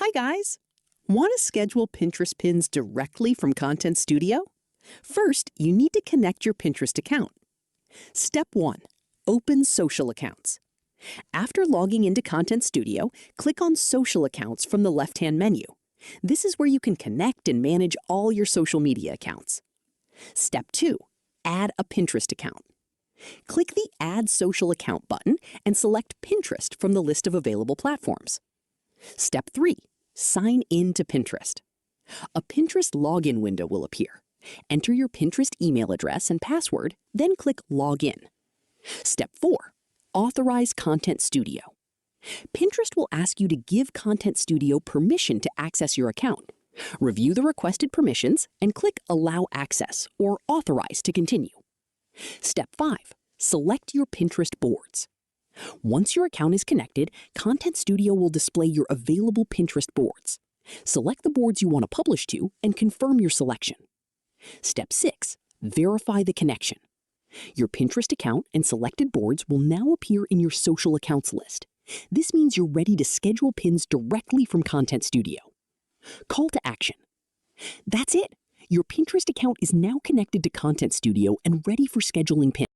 Hi guys! Want to schedule Pinterest pins directly from Content Studio? First, you need to connect your Pinterest account. Step 1. Open Social Accounts. After logging into Content Studio, click on Social Accounts from the left-hand menu. This is where you can connect and manage all your social media accounts. Step 2. Add a Pinterest account. Click the Add Social Account button and select Pinterest from the list of available platforms. Step 3. Sign in to Pinterest. A Pinterest login window will appear. Enter your Pinterest email address and password, then click Login. Step 4. Authorize Content Studio. Pinterest will ask you to give Content Studio permission to access your account. Review the requested permissions and click Allow Access or Authorize to continue. Step 5. Select your Pinterest boards. Once your account is connected, Content Studio will display your available Pinterest boards. Select the boards you want to publish to and confirm your selection. Step 6. Verify the connection. Your Pinterest account and selected boards will now appear in your social accounts list. This means you're ready to schedule pins directly from Content Studio. Call to action. That's it! Your Pinterest account is now connected to Content Studio and ready for scheduling pins.